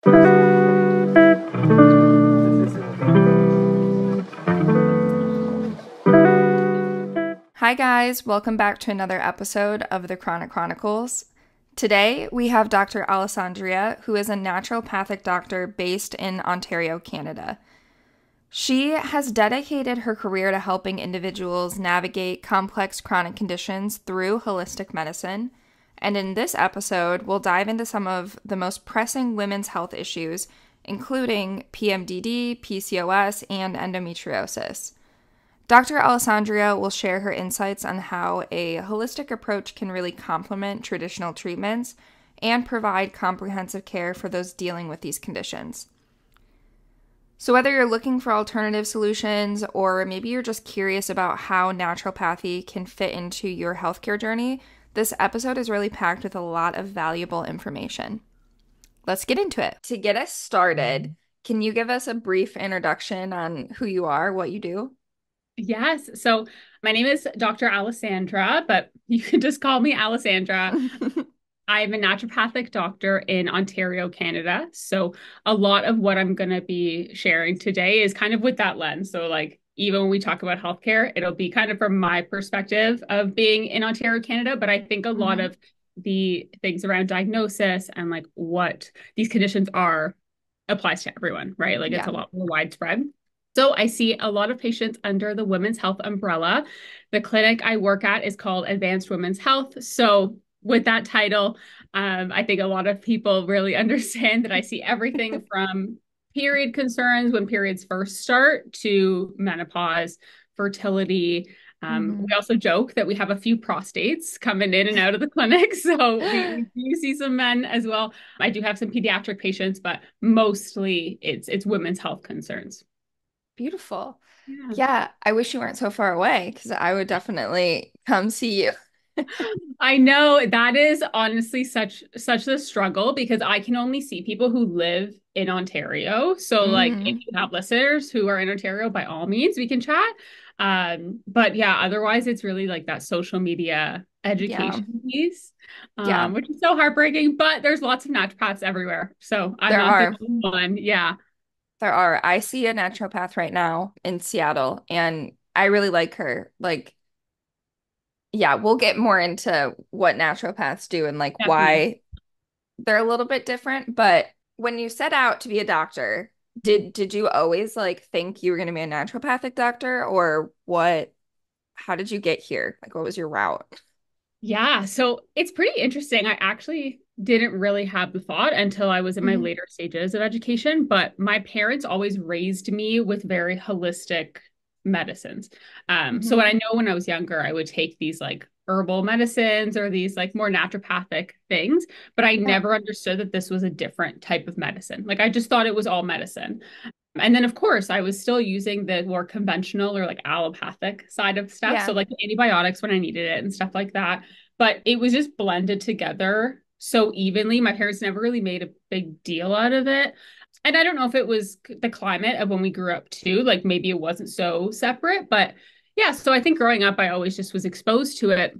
Hi guys, welcome back to another episode of the Chronic Chronicles. Today we have Dr. Alessandra, who is a naturopathic doctor based in Ontario, Canada. She has dedicated her career to helping individuals navigate complex chronic conditions through holistic medicine, and in this episode we'll dive into some of the most pressing women's health issues, including PMDD, PCOS, and endometriosis. Dr. Alessandra will share her insights on how a holistic approach can really complement traditional treatments and provide comprehensive care for those dealing with these conditions. So whether you're looking for alternative solutions or maybe you're just curious about how naturopathy can fit into your healthcare journey, this episode is really packed with a lot of valuable information. Let's get into it. To get us started, can you give us a brief introduction on who you are, what you do? Yes. So my name is Dr. Alessandra, but you can just call me Alessandra. I'm a naturopathic doctor in Ontario, Canada. So a lot of what I'm going to be sharing today is kind of with that lens. So like even when we talk about healthcare, it'll be kind of from my perspective of being in Ontario, Canada. But I think a lot of the things around diagnosis and like what these conditions are applies to everyone, right? Like it's Yeah. a lot more widespread. So I see a lot of patients under the women's health umbrella. The clinic I work at is called Advanced Women's Health. So with that title, I think a lot of people really understand that I see everything from period concerns when periods first start to menopause, fertility. We also joke that we have a few prostates coming in and out of the clinic. So we do see some men as well. I do have some pediatric patients, but mostly it's women's health concerns. Beautiful. Yeah. Yeah, I wish you weren't so far away because I would definitely come see you. I know that is honestly such a struggle because I can only see people who live in Ontario. So like if hmm you have listeners who are in Ontario, by all means we can chat. But yeah, otherwise it's really like that social media Yeah, education piece, yeah, which is so heartbreaking, but there's lots of naturopaths everywhere. So I'm there not the are. only one. Yeah. There are. I see a naturopath right now in Seattle, and I really like her. Like, yeah, we'll get more into what naturopaths do and like Definitely. why they're a little bit different. But when you set out to be a doctor, did you always like think you were going to be a naturopathic doctor, or what? How did you get here? Like, what was your route? Yeah, so it's pretty interesting. I actually didn't really have the thought until I was in my Mhm. later stages of education, but my parents always raised me with very holistic medicines. So Mhm. I know when I was younger, I would take these like herbal medicines or these like more naturopathic things, but I Yeah. never understood that this was a different type of medicine. Like I just thought it was all medicine. And then, of course, I was still using the more conventional or like allopathic side of stuff. So, Yeah. like antibiotics when I needed it and stuff like that. But it was just blended together so evenly. My parents never really made a big deal out of it. And I don't know if it was the climate of when we grew up too. Like maybe it wasn't so separate. But yeah, so I think growing up, I always just was exposed to it.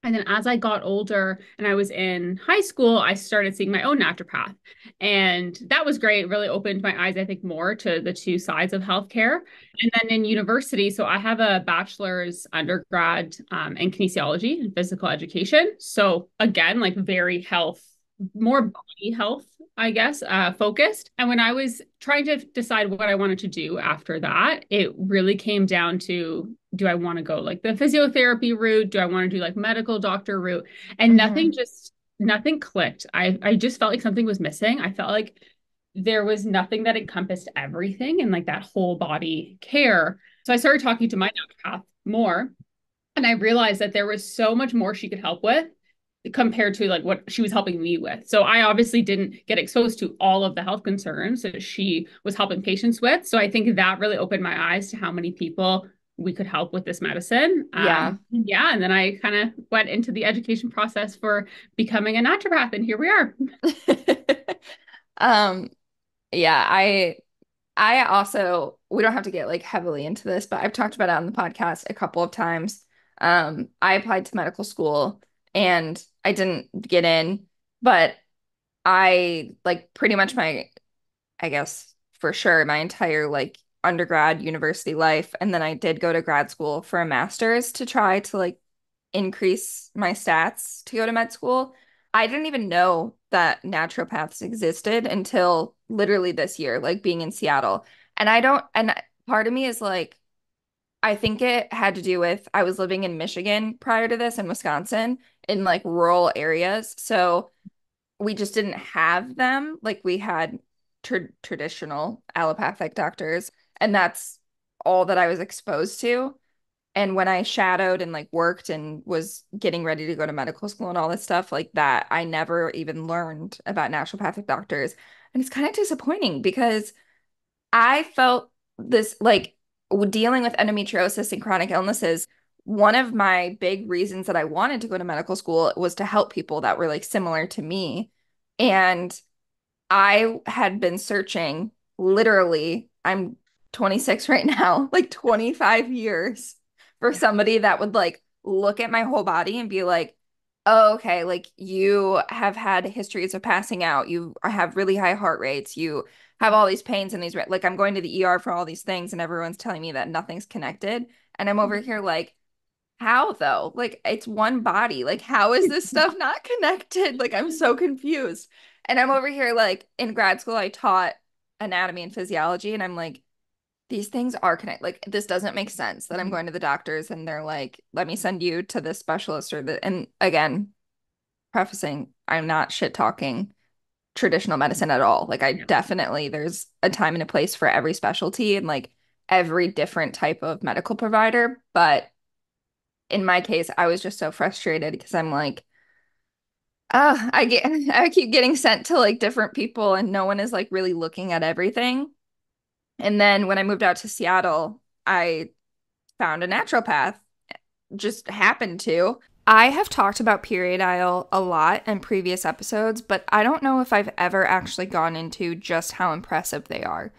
And then as I got older and I was in high school, I started seeing my own naturopath. And that was great. It really opened my eyes, I think, more to the two sides of healthcare. And then in university, so I have a bachelor's undergrad in kinesiology and physical education. So again, like very health, more body health, I guess, focused. And when I was trying to decide what I wanted to do after that, it really came down to do I want to go like the physiotherapy route? Do I want to do like medical doctor route? And hmm nothing clicked. I just felt like something was missing. I felt like there was nothing that encompassed everything and like that whole body care. So I started talking to my naturopath more and I realized that there was so much more she could help with compared to like what she was helping me with. So I obviously didn't get exposed to all of the health concerns that she was helping patients with. So I think that really opened my eyes to how many people we could help with this medicine. Yeah. Yeah, and then I kind of went into the education process for becoming a naturopath, and here we are. Um, yeah, I also we don't have to get like heavily into this, but I've talked about it on the podcast a couple of times. I applied to medical school and I didn't get in, but I like pretty much I guess for sure, my entire like undergrad university life. And then I did go to grad school for a master's to try to like increase my stats to go to med school. I didn't even know that naturopaths existed until literally this year, like being in Seattle. And I don't, and part of me is like, I think it had to do with I was living in Michigan prior to this in Wisconsin in like rural areas. So we just didn't have them. Like we had traditional allopathic doctors, and that's all that I was exposed to. And when I shadowed and like worked and was getting ready to go to medical school and all this stuff like that, I never even learned about naturopathic doctors. And it's kind of disappointing because I felt this like dealing with endometriosis and chronic illnesses. One of my big reasons that I wanted to go to medical school was to help people that were like similar to me. And I had been searching literally, I'm 26 right now, like 25 years for somebody that would like look at my whole body and be like, oh, okay, like you have had histories of passing out. You have really high heart rates. You have all these pains and these, like I'm going to the ER for all these things, and everyone's telling me that nothing's connected. And I'm over here like, how though? Like it's one body. Like how is this stuff not connected? Like I'm so confused. And I'm over here like in grad school I taught anatomy and physiology and I'm like these things are connected. Like this doesn't make sense that I'm going to the doctors and they're like let me send you to this specialist or the and again prefacing I'm not shit talking traditional medicine at all. Like I Yeah. definitely there's a time and a place for every specialty and like every different type of medical provider, but in my case, I was just so frustrated because I'm like, I keep getting sent to like different people and no one is like really looking at everything. And then when I moved out to Seattle, I found a naturopath, just happened to. I have talked about periodile a lot in previous episodes, but I don't know if I've ever actually gone into just how impressive they are.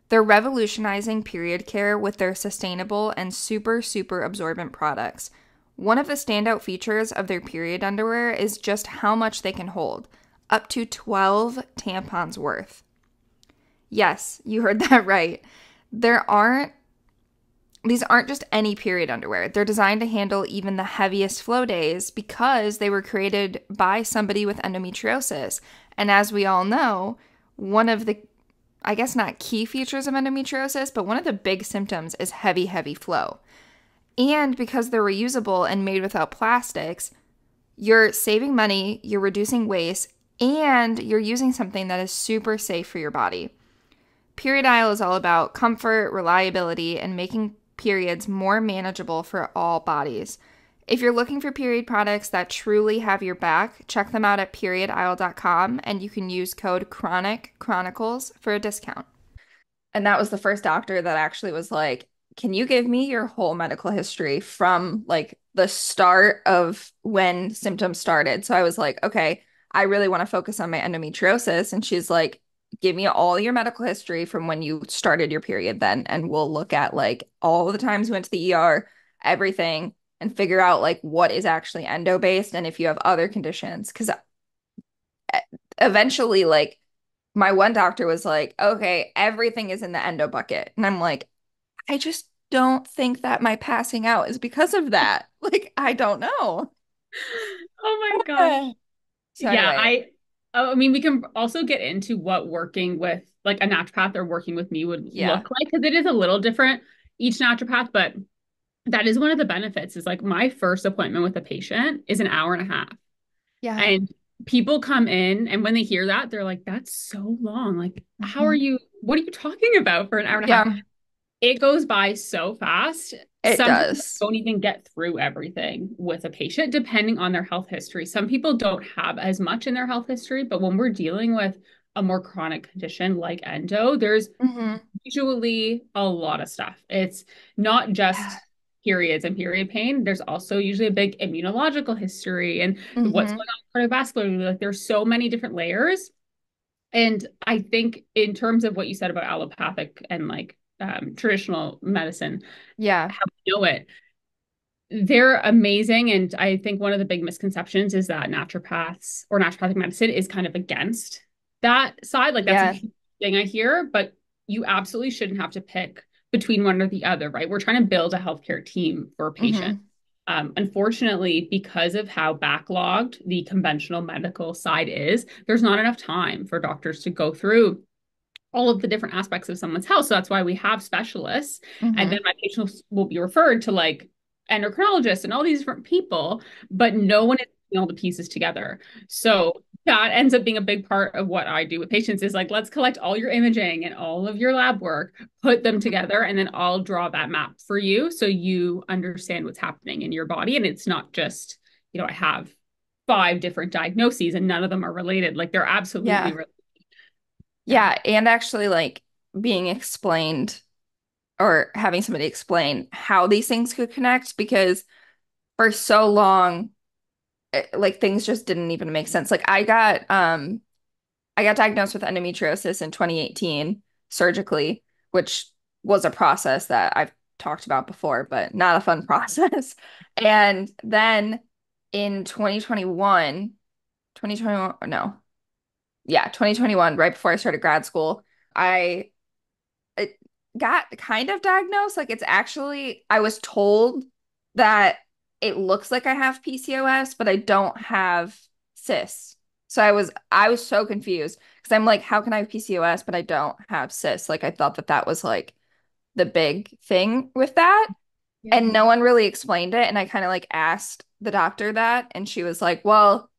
They're revolutionizing period care with their sustainable and super, super absorbent products. One of the standout features of their period underwear is just how much they can hold, up to 12 tampons worth. Yes, you heard that right. There aren't These aren't just any period underwear. They're designed to handle even the heaviest flow days because they were created by somebody with endometriosis. And as we all know, one of the I guess not key features of endometriosis, but one of the big symptoms is heavy, heavy flow. And because they're reusable and made without plastics, you're saving money, you're reducing waste, and you're using something that is super safe for your body. Periodile is all about comfort, reliability, and making periods more manageable for all bodies. If you're looking for period products that truly have your back, check them out at periodisle.com and you can use code Chronic Chronicles for a discount. And that was the first doctor that actually was like, can you give me your whole medical history from like the start of when symptoms started? So I was like, okay, I really want to focus on my endometriosis. And she's like, give me all your medical history from when you started your period then. And we'll look at like all the times you went to the ER, everything, and figure out like what is actually endo based and if you have other conditions. Because eventually, like, my one doctor was like, okay, everything is in the endo bucket. And I'm like, I just don't think that my passing out is because of that. Like, I don't know. Oh my gosh. So Yeah, anyway, I mean, we can also get into what working with like a naturopath or working with me would yeah. look like because it is a little different each naturopath, but that is one of the benefits is like my first appointment with a patient is an hour and a half. Yeah. And people come in and when they hear that, they're like, that's so long. Like, Mhm. what are you talking about for an hour and a half? Yeah, It goes by so fast. it Sometimes I does. don't even get through everything with a patient, depending on their health history. Some people don't have as much in their health history, but when we're dealing with a more chronic condition like endo, there's Hmm. usually a lot of stuff. It's not Yeah. just periods and period pain. There's also usually a big immunological history and what's Hmm. going on cardiovascularly. Like there's so many different layers. And I think in terms of what you said about allopathic and like traditional medicine, Yeah. how we know it, They're amazing. And I think one of the big misconceptions is that naturopaths or naturopathic medicine is kind of against that side. Like that's a Yeah. huge thing I hear, but you absolutely shouldn't have to pick between one or the other, right? We're trying to build a healthcare team for a patient. Hmm. Unfortunately, because of how backlogged the conventional medical side is, there's not enough time for doctors to go through all of the different aspects of someone's health. So that's why we have specialists. And then Hmm. my patients will be referred to like endocrinologists and all these different people, but no one is putting all the pieces together. So that ends up being a big part of what I do with patients is like, let's collect all your imaging and all of your lab work, put them together, and then I'll draw that map for you so you understand what's happening in your body. And it's not just, I have 5 different diagnoses and none of them are related. Like they're absolutely Yeah. related. Yeah. Yeah. And actually, like being explained or having somebody explain how these things could connect because for so long, like things just didn't even make sense. Like I got diagnosed with endometriosis in 2018 surgically, which was a process that I've talked about before, but not a fun process. And then in 2021, no, yeah, 2021, right before I started grad school, I it got kind of diagnosed. Like it's actually, I was told that it looks like I have PCOS, but I don't have cysts. So I was so confused because I'm like, how can I have PCOS, but I don't have cysts? Like I thought that that was like the big thing with that. Yeah. And no one really explained it. And I kind of like asked the doctor that, and she was like, well,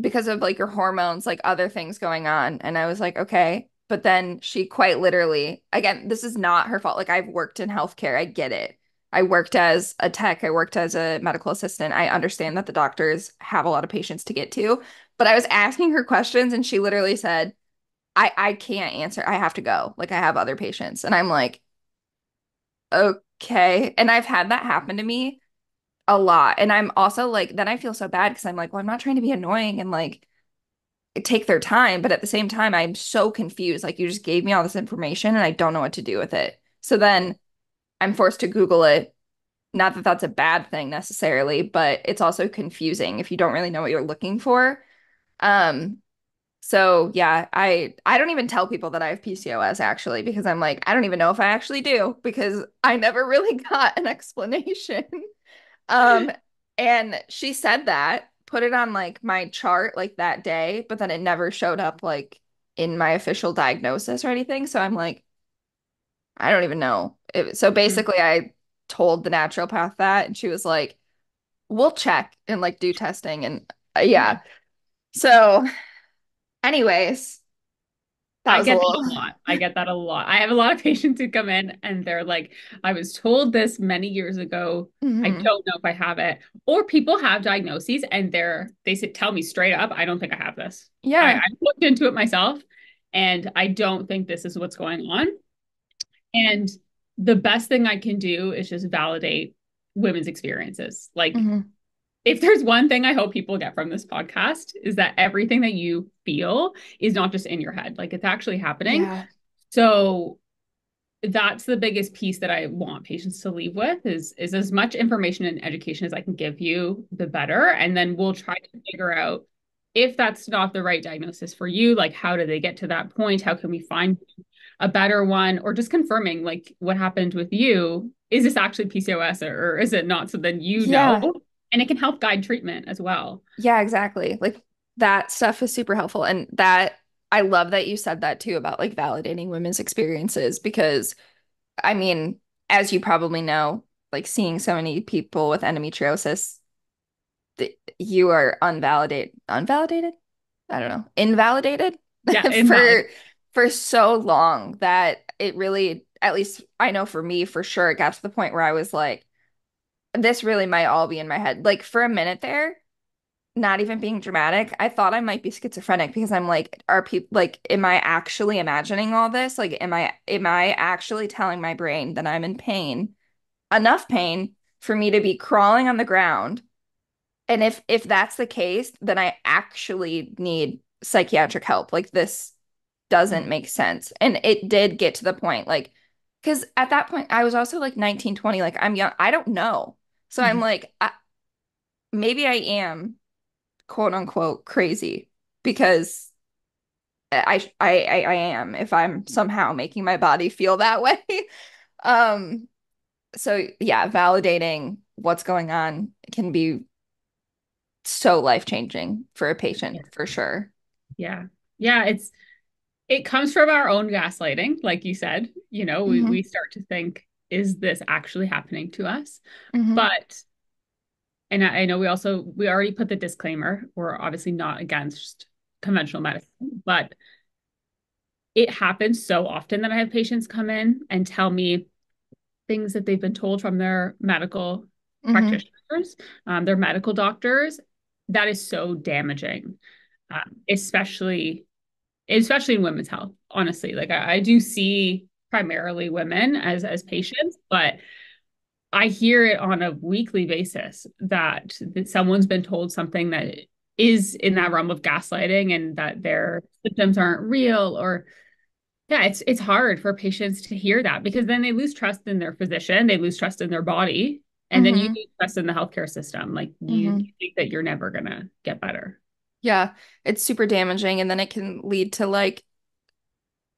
because of like your hormones, like other things going on. And I was like, okay. But then she quite literally, again, this is not her fault. Like I've worked in healthcare. I get it. I worked as a tech, I worked as a medical assistant. I understand that the doctors have a lot of patients to get to, but I was asking her questions and she literally said, I can't answer. I have to go. Like I have other patients. And I'm like, okay. And I've had that happen to me a lot. And I'm also like, then I feel so bad because I'm like, well, I'm not trying to be annoying and like take their time, but at the same time, I'm so confused. Like you just gave me all this information and I don't know what to do with it. So then I'm forced to Google it. Not that that's a bad thing necessarily, but it's also confusing if you don't really know what you're looking for. Um, so yeah, I don't even tell people that I have PCOS actually because I'm like, I don't even know if I actually do because I never really got an explanation. Um, and she said that, put it on like my chart like that day, but then it never showed up like in my official diagnosis or anything. So I'm like, I don't even know. So Mm. basically, I told the naturopath that, and she was like, we'll check and like do testing. And Yeah. yeah. So, anyways, that I was a get little. that a lot. I get that a lot. I have a lot of patients who come in and they're like, I was told this many years ago. I Mhm. don't know if I have it. Or people have diagnoses and tell me straight up, I don't think I have this. I Yeah. looked into it myself and I don't think this is what's going on. And the best thing I can do is just validate women's experiences. Like Mhm. if there's one thing I hope people get from this podcast is that everything that you feel is not just in your head, like it's actually happening. Yeah. So that's the biggest piece that I want patients to leave with is as much information and education as I can give you, the better. And then we'll try to figure out if that's not the right diagnosis for you, like how do they get to that point? How can we find a better one? Or just confirming like what happened with you. Is this actually PCOS or is it not? So then you know, Yeah. and it can help guide treatment as well. Yeah, exactly. Like that stuff is super helpful. And that I love that you said that too about like validating women's experiences because I mean, as you probably know, like seeing so many people with endometriosis, you are unvalidated? I don't know, invalidated Yeah, invalid. for so long that it really, at least I know for me, for sure, it got to the point where I was like, this really might all be in my head. Like for a minute there, not even being dramatic, I thought I might be schizophrenic because I'm like, are people like, am I actually imagining all this? Like, am I actually telling my brain that I'm in pain, enough pain for me to be crawling on the ground? And if that's the case, then I actually need psychiatric help. Like this doesn't make sense. And it did get to the point, like, because at that point I was also like 19, 20, like I'm young. I don't know. So I'm like, maybe I am quote unquote crazy because I am if I'm somehow making my body feel that way. Um, so yeah, validating what's going on can be so life-changing for a patient Yeah. for sure. Yeah. Yeah. It comes from our own gaslighting, like you said. We Hmm. start to think, is this actually happening to us? Hmm. But and I know we already put the disclaimer, we're obviously not against conventional medicine, but it happens so often that I have patients come in and tell me things that they've been told from their medical Hmm. practitioners, their medical doctors. That is so damaging, especially in women's health. Honestly, like I do see primarily women as patients, but I hear it on a weekly basis that someone's been told something that is in that realm of gaslighting and that their symptoms aren't real. Or yeah, it's hard for patients to hear that because then they lose trust in their physician, they lose trust in their body, and then you Hmm. lose trust in the healthcare system. Like you Hmm. think that you're never gonna get better. Yeah, it's super damaging. And then it can lead to like,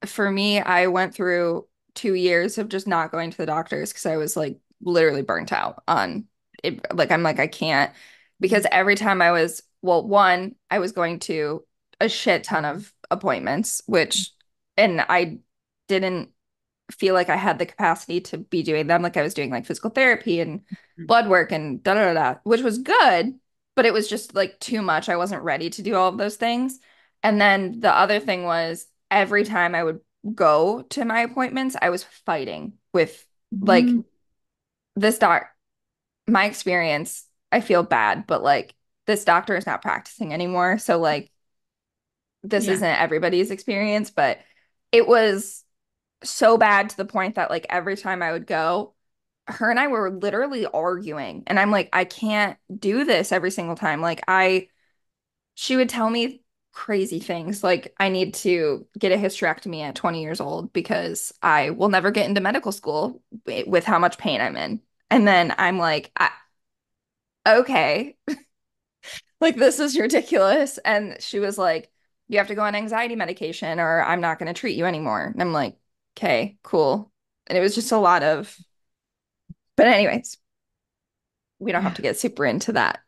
for me, I went through 2 years of just not going to the doctors because I was like literally burnt out on it. Like, I'm like, I can't, because every time I was, well, one, I was going to a shit ton of appointments, and I didn't feel like I had the capacity to be doing them. Like, I was doing like physical therapy and blood work and da da da, da, which was good, but it was just like too much. I wasn't ready to do all of those things. And then the other thing was every time I would go to my appointments, I was fighting with like Mhm. this my experience. I feel bad, but like this doctor is not practicing anymore. So like this Yeah. isn't everybody's experience, but it was so bad to the point that like every time I would go, her and I were literally arguing. And I'm like, I can't do this every single time. She would tell me crazy things like I need to get a hysterectomy at 20 years old because I will never get into medical school with how much pain I'm in. And then I'm like, okay, like this is ridiculous. And she was like, you have to go on anxiety medication or I'm not going to treat you anymore. And I'm like, okay, cool. And it was just a lot of, but anyways, we don't have Yeah. to get super into that.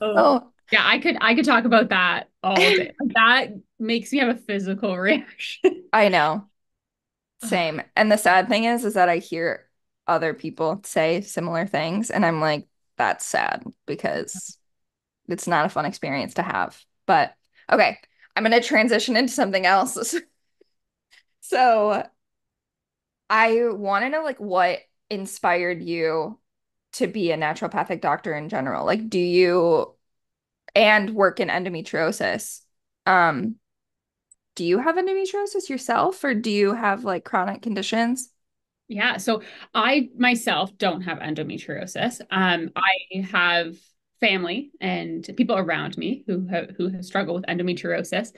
Oh, So yeah, I could talk about that all day. That makes me have a physical reaction. I know, Ugh. same. And the sad thing is that I hear other people say similar things, and I'm like, that's sad because it's not a fun experience to have. But okay, I'm gonna transition into something else. So I want to know like what inspired you to be a naturopathic doctor in general. Like, do you and work in endometriosis? Um, do you have endometriosis yourself, or do you have like chronic conditions? Yeah, so I myself don't have endometriosis. I have family and people around me who have struggled with endometriosis.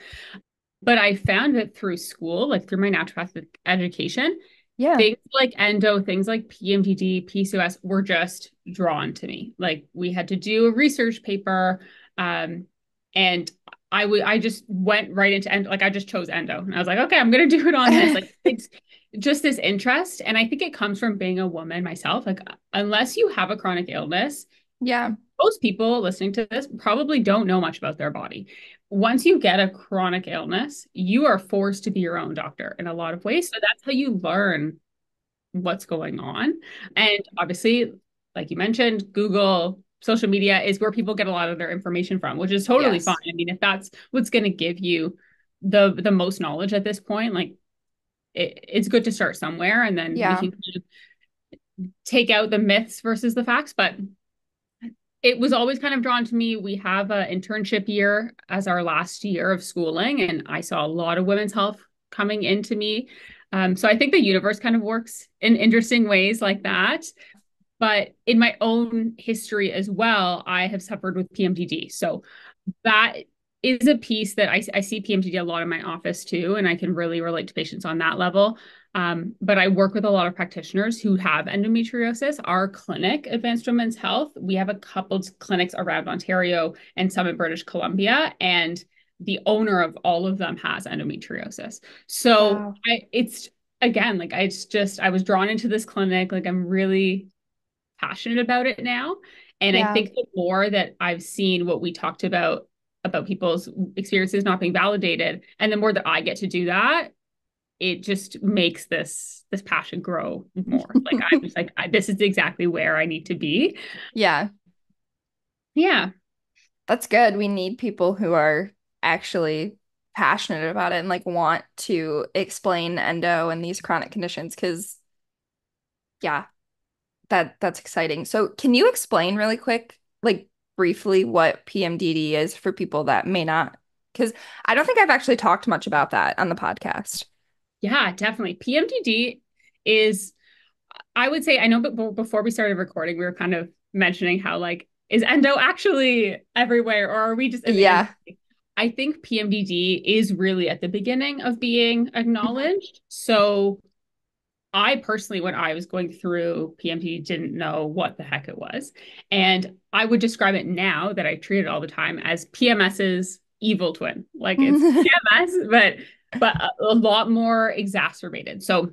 But I found that through school, like through my naturopathic education, Yeah. things like endo, things like PMDD, PCOS were just drawn to me. Like we had to do a research paper, and I just went right into endo. Like I just chose endo, and I was like, okay, I'm gonna do it on this. Like it's just this interest, and I think it comes from being a woman myself. Like unless you have a chronic illness, Yeah. most people listening to this probably don't know much about their body. Once you get a chronic illness, you are forced to be your own doctor in a lot of ways. So that's how you learn what's going on. And obviously, like you mentioned, Google, social media is where people get a lot of their information from, which is totally fine. Yes. I mean, if that's what's going to give you the most knowledge at this point, like it's good to start somewhere, and then we Yeah. can kind of take out the myths versus the facts. But it was always kind of drawn to me. We have an internship year as our last year of schooling, and I saw a lot of women's health coming into me. So I think the universe kind of works in interesting ways like that. But in my own history as well, I have suffered with PMDD. So that is a piece that I see PMDD a lot in my office too, and I can really relate to patients on that level. But I work with a lot of practitioners who have endometriosis. Our clinic, Advanced Women's Health, we have a couple of clinics around Ontario and some in British Columbia, and the owner of all of them has endometriosis. So Wow. it's again, like I was drawn into this clinic. Like I'm really passionate about it now. And I Yeah. think the more that I've seen what we talked about people's experiences not being validated, and the more that I get to do that, it just makes this passion grow more. Like I'm just like this is exactly where I need to be. Yeah, Yeah. that's good. We need people who are actually passionate about it and like want to explain endo and these chronic conditions because yeah, that's exciting. So can you explain really quick, like briefly what PMDD is for people that may not? Because I don't think I've actually talked much about that on the podcast. Yeah, definitely. PMDD is, I would say, I know, but before we started recording, we were kind of mentioning how, like, is endo actually everywhere, or are we just in the endo? Yeah. I think PMDD is really at the beginning of being Mhm. acknowledged. So I personally, when I was going through PMDD, didn't know what the heck it was. And I would describe it now that I treat it all the time as PMS's evil twin. Like it's PMS, but a lot more exacerbated. So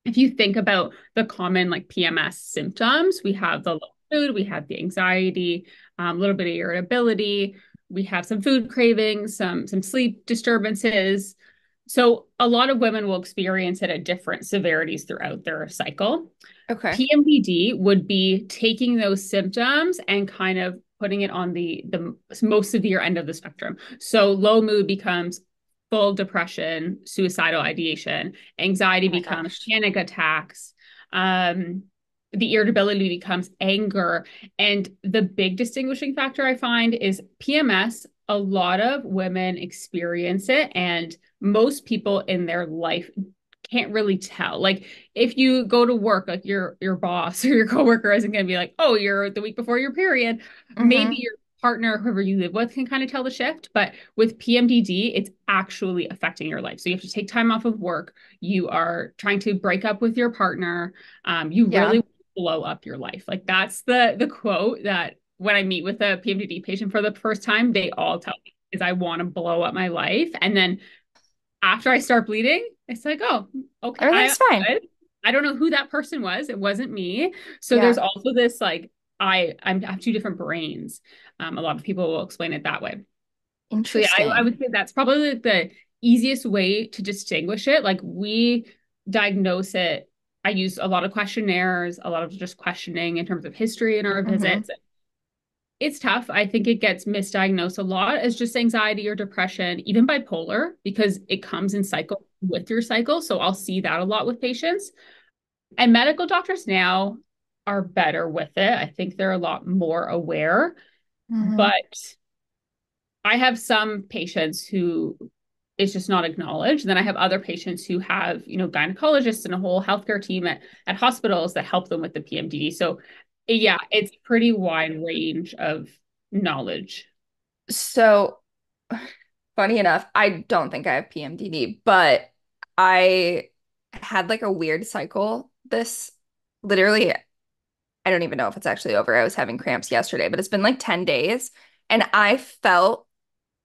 if you think about the common like PMS symptoms, we have the low mood, we have the anxiety, a little bit of irritability, we have some food cravings, some sleep disturbances. So a lot of women will experience it at different severities throughout their cycle. Okay. PMDD would be taking those symptoms and kind of putting it on the most severe end of the spectrum. So low mood becomes full depression, suicidal ideation. Anxiety Oh my becomes gosh. panic attacks. Um, the irritability becomes anger. And the big distinguishing factor I find is PMS. A lot of women experience it, and most people in their life can't really tell. Like if you go to work, like your boss or your coworker isn't going to be like, "Oh, you're the week before your period." Maybe Hmm. your partner, whoever you live with, can kind of tell the shift. But with PMDD, it's actually affecting your life. So you have to take time off of work. You are trying to break up with your partner. You Yeah. really blow up your life. Like that's the quote that when I meet with a PMDD patient for the first time, they all tell me is I want to blow up my life. And then after I start bleeding, it's like, oh, okay, Everything's fine. I don't know who that person was. It wasn't me. So there's Yeah. also this like I have two different brains. A lot of people will explain it that way. So yeah, I Interesting. would say that's probably the easiest way to distinguish it. Like we diagnose it. I use a lot of questionnaires, a lot of just questioning in terms of history in our Hmm. visits. It's tough. I think it gets misdiagnosed a lot as just anxiety or depression, even bipolar, because it comes in cycle with your cycle. So I'll see that a lot with patients. And medical doctors now are better with it. I think they're a lot more aware. Hmm. But I have some patients who it's just not acknowledged. Then I have other patients who have, gynecologists and a whole healthcare team at hospitals that help them with the PMDD. So yeah, it's pretty wide range of knowledge. So, funny enough, I don't think I have PMDD, but I had like a weird cycle. This literally, I don't even know if it's actually over. I was having cramps yesterday, but it's been like 10 days. And I felt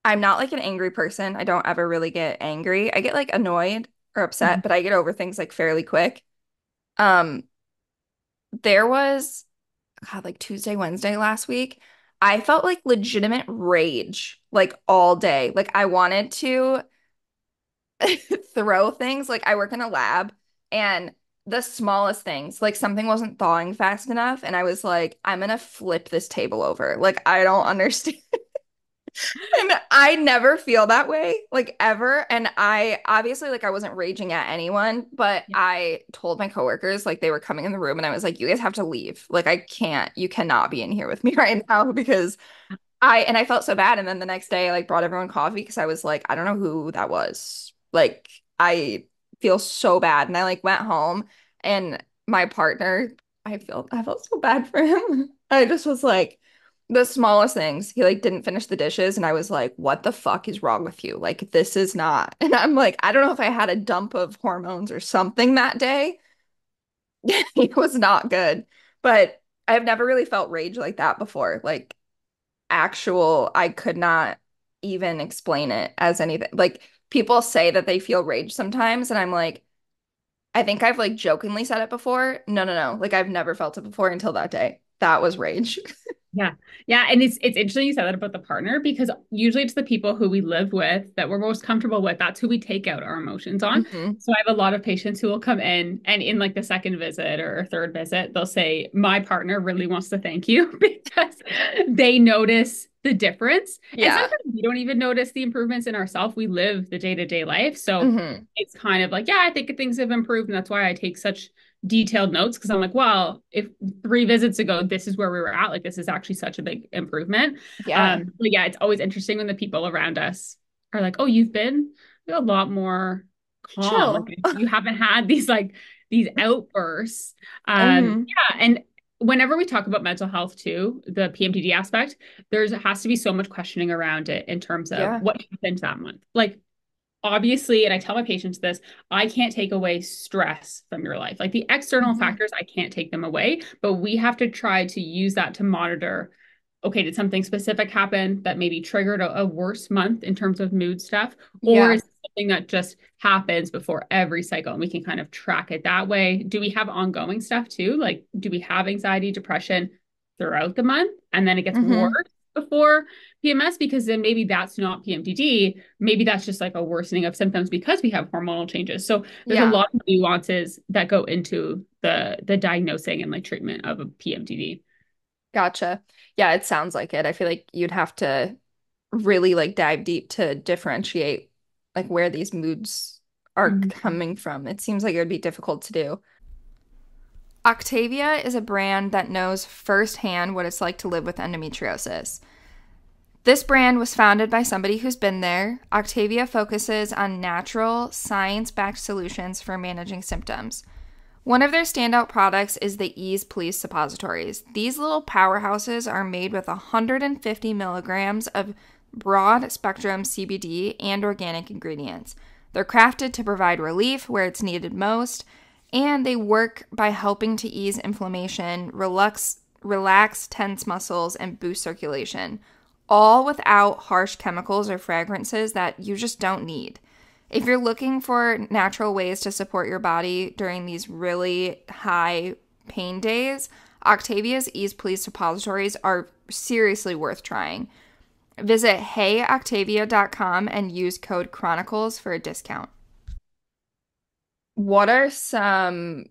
I'm not like an angry person. I don't ever really get angry. I get like annoyed or upset, but I get over things like fairly quick. Um, there was God, like Tuesday, Wednesday last week, I felt like legitimate rage like all day. Like I wanted to throw things. Like I work in a lab and the smallest things, like something wasn't thawing fast enough. And I was like, I'm gonna flip this table over. Like I don't understand. And I never feel that way, like ever. And I obviously like I wasn't raging at anyone, but Yeah. I told my coworkers like they were coming in the room and I was like, you guys have to leave. Like I can't, you cannot be in here with me right now because I felt so bad. And then the next day I like brought everyone coffee because I was like, I don't know who that was. Like I feel so bad. And I like went home and my partner, I felt so bad for him. I just was like, The smallest things. He like didn't finish the dishes and I was like, "What the fuck is wrong with you? Like this is not." And I'm like, I don't know if I had a dump of hormones or something that day. It was not good. But I've never really felt rage like that before. Like actual, I could not even explain it as anything. Like people say that they feel rage sometimes and I'm like, I think I've like jokingly said it before. No, no, no. Like I've never felt it before until that day. That was rage. Yeah. Yeah. And it's interesting you said that about the partner because usually it's the people who we live with that we're most comfortable with. That's who we take out our emotions on. Hmm. So I have a lot of patients who will come in and in like the second visit or third visit, they'll say, my partner really wants to thank you because they notice the difference. And Yeah. sometimes we don't even notice the improvements in ourselves. We live the day-to-day life. So Hmm. it's kind of like, yeah, I think things have improved. And that's why I take such detailed notes because I'm like, well, if 3 visits ago, this is where we were at, like this is actually such a big improvement. Yeah. But yeah, it's always interesting when the people around us are like, oh, you've been a lot more calm. Like Chill. you haven't had these like these outbursts. Hmm. Yeah. And whenever we talk about mental health too, the PMDD aspect, there's has to be so much questioning around it in terms of Yeah. what happened that month. Like obviously, and I tell my patients this, I can't take away stress from your life. Like the external Hmm. factors, I can't take them away, but we have to try to use that to monitor. Okay, did something specific happen that maybe triggered a worse month in terms of mood stuff? Or Yeah. is it something that just happens before every cycle and we can kind of track it that way? Do we have ongoing stuff too? Like, do we have anxiety, depression throughout the month and then it gets worse Hmm. before PMS? Because then maybe that's not PMDD, maybe that's just like a worsening of symptoms because we have hormonal changes. So there's a Yeah. lot of nuances that go into the diagnosing and like treatment of a PMDD. Gotcha. Yeah, it sounds like it. I feel like you'd have to really like dive deep to differentiate like where these moods are Mhm. coming from. It seems like it would be difficult to do. Octavia is a brand that knows firsthand what it's like to live with endometriosis. This brand was founded by somebody who's been there. Octavia focuses on natural, science backed solutions for managing symptoms. One of their standout products is the Ease Please suppositories. These little powerhouses are made with 150 milligrams of broad spectrum CBD and organic ingredients. They're crafted to provide relief where it's needed most, and they work by helping to ease inflammation, relax tense muscles, and boost circulation, all without harsh chemicals or fragrances that you just don't need. If you're looking for natural ways to support your body during these really high pain days, Octavia's Ease Please suppositories are seriously worth trying. Visit heyoctavia.com and use code Chronicles for a discount. What are some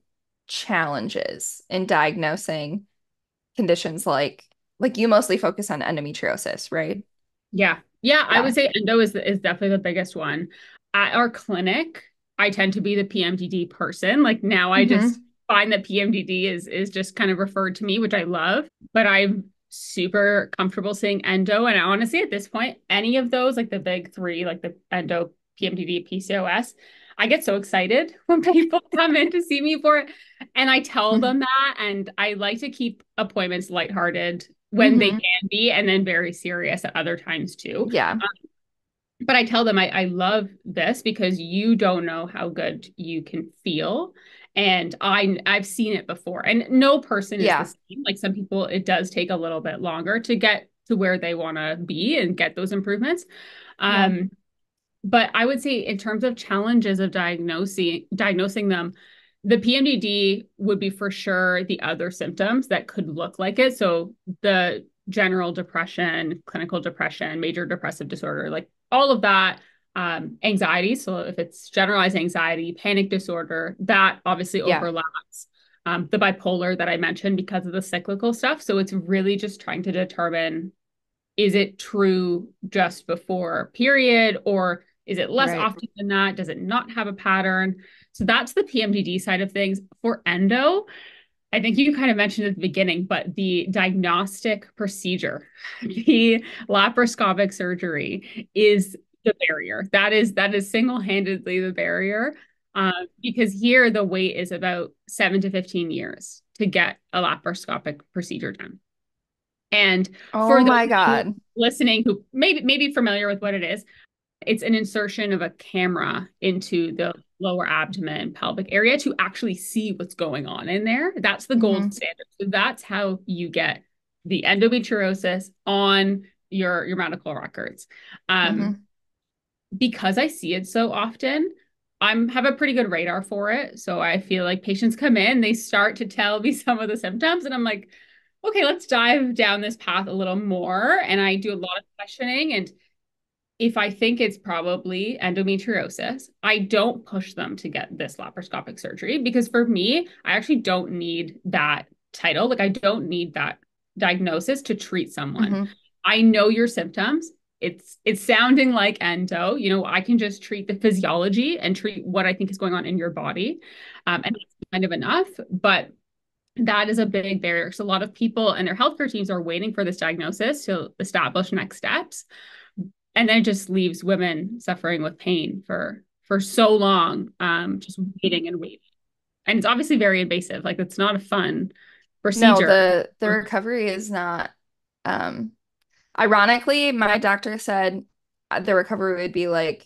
challenges in diagnosing conditions like you mostly focus on endometriosis, right? Yeah. Yeah, I would Yeah. say endo is definitely the biggest one. At our clinic, I tend to be the PMDD person. Like now I just Hmm. find that PMDD is just kind of referred to me, which I love, but I'm super comfortable seeing endo. And honestly, at this point, any of those, like the big three, like the endo, PMDD, PCOS, I get so excited when people come in to see me for it. And I tell them that, and I like to keep appointments lighthearted when they Hmm. can be, and then very serious at other times too. Yeah. But I tell them I love this because you don't know how good you can feel. And I've seen it before. And no person is the Yeah. same. Like some people, it does take a little bit longer to get to where they want to be and get those improvements. Yeah. Um, but I would say in terms of challenges of diagnosing them, the PMDD would be for sure the other symptoms that could look like it. So the general depression, clinical depression, major depressive disorder, like all of that, anxiety. So if it's generalized anxiety, panic disorder, that obviously Yeah. overlaps. The bipolar that I mentioned because of the cyclical stuff. So it's really just trying to determine, is it true just before period or is it less Right. often than that? Does it not have a pattern? So that's the PMDD side of things. For endo, I think you kind of mentioned at the beginning, but the diagnostic procedure, the laparoscopic surgery is the barrier. That is single-handedly the barrier. Because here the wait is about 7 to 15 years to get a laparoscopic procedure done. And for Oh those my of you God. listening who maybe familiar with what it is, it's an insertion of a camera into the lower abdomen, pelvic area to actually see what's going on in there. That's the gold Hmm. standard. So that's how you get the endometriosis on your medical records. Um, Hmm. because I see it so often, I'm have a pretty good radar for it. So I feel like patients come in, they start to tell me some of the symptoms, and I'm like, okay, let's dive down this path a little more. And I do a lot of questioning. And if I think it's probably endometriosis, I don't push them to get this laparoscopic surgery because for me, I actually don't need that title. Like, I don't need that diagnosis to treat someone. Hmm. I know your symptoms. It's sounding like endo. I can just treat the physiology and treat what I think is going on in your body. And that's kind of enough. But that is a big barrier. So a lot of people and their healthcare teams are waiting for this diagnosis to establish next steps, and then it just leaves women suffering with pain for so long, just waiting and waiting. And it's obviously very invasive. Like, it's not a fun No, procedure. the recovery is not. Um, Ironically, my doctor said the recovery would be like,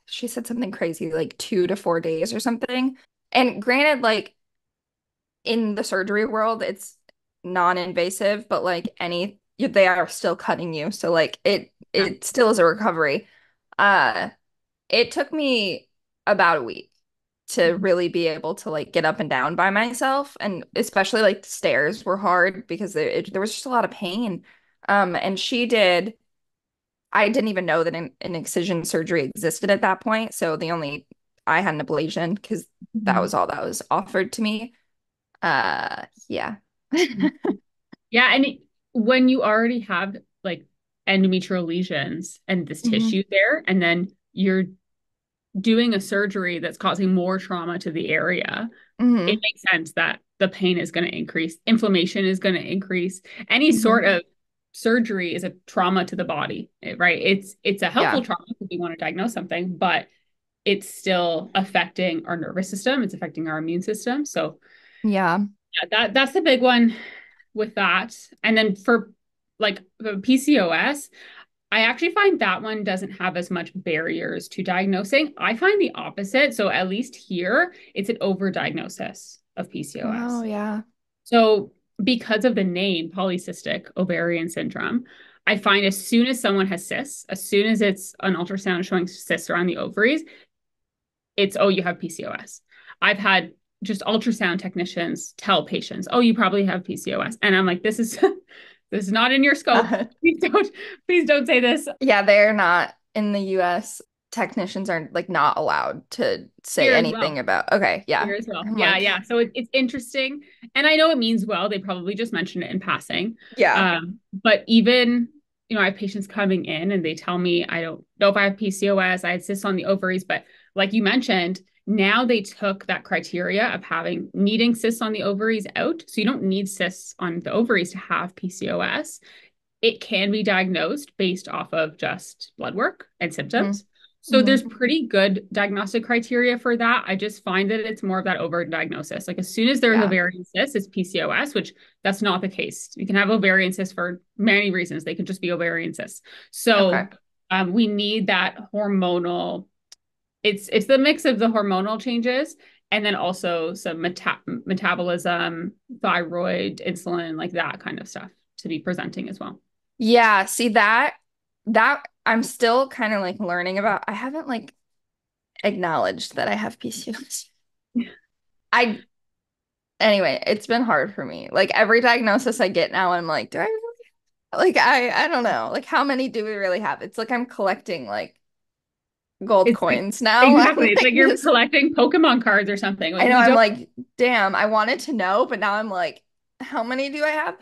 she said something crazy, like 2 to 4 days or something. And granted, like in the surgery world, it's non-invasive, but like they are still cutting you. So like Yeah. it still is a recovery. Uh, it took me about a week to really be able to like get up and down by myself, and especially like the stairs were hard because there was just a lot of pain. And I didn't even know that an excision surgery existed at that point. So I had an ablation because that Mhm. was all that was offered to me. Yeah. Yeah, and when you already have like endometrial lesions and this Hmm. tissue there, and then you're doing a surgery that's causing more trauma to the area, it Hmm. makes sense that the pain is going to increase, inflammation is going to increase. Any Hmm. sort of surgery is a trauma to the body, right? It's a helpful Yeah. trauma if we want to diagnose something, but it's still affecting our nervous system, it's affecting our immune system. So Yeah. yeah, that's the big one with that. And then for like the PCOS, I actually find that one doesn't have as much barriers to diagnosing. I find the opposite. So at least here, it's an overdiagnosis of Oh, PCOS. yeah. So because of the name polycystic ovarian syndrome, I find as soon as someone has cysts, as soon as it's an ultrasound showing cysts around the ovaries, it's, oh, you have PCOS. I've had just ultrasound technicians tell patients, oh, you probably have PCOS. And I'm like, this is this is not in your scope. Please don't say this. Yeah, they're not in the US. Technicians are like not allowed to say Here as anything well. about. Okay, yeah. Here as well. I'm Yeah, like, yeah. So it's interesting. And I know it means well. They probably just mentioned it in passing. yeah. But even, I have patients coming in and they tell me, I don't know if I have PCOS, I had cysts on the ovaries, but like you mentioned, now they took that criteria of needing cysts on the ovaries out. So you don't need cysts on the ovaries to have PCOS. It can be diagnosed based off of just blood work and symptoms. So Mm-hmm. there's pretty good diagnostic criteria for that. I just find that it's more of that overdiagnosis. Like, as soon as there's Yeah. ovarian cyst, it's PCOS, which that's not the case. You can have ovarian cysts for many reasons. They could just be ovarian cysts. Okay. So we need that hormonal. It's the mix of the hormonal changes and then also some metabolism, thyroid, insulin, like that kind of stuff to be presenting as well. Yeah, see that I'm still kind of like learning about. I haven't like acknowledged that I have PCOS. I Anyway, it's been hard for me. Like every diagnosis I get now, I'm like, do I really like I don't know. Like how many do we really have? It's like I'm collecting like gold It's like, coins now. I'm exactly. It's like like you're this. collecting Pokemon cards or something. I Like, know we I'm don't. like, damn, I wanted to know, but now I'm like, how many do I have?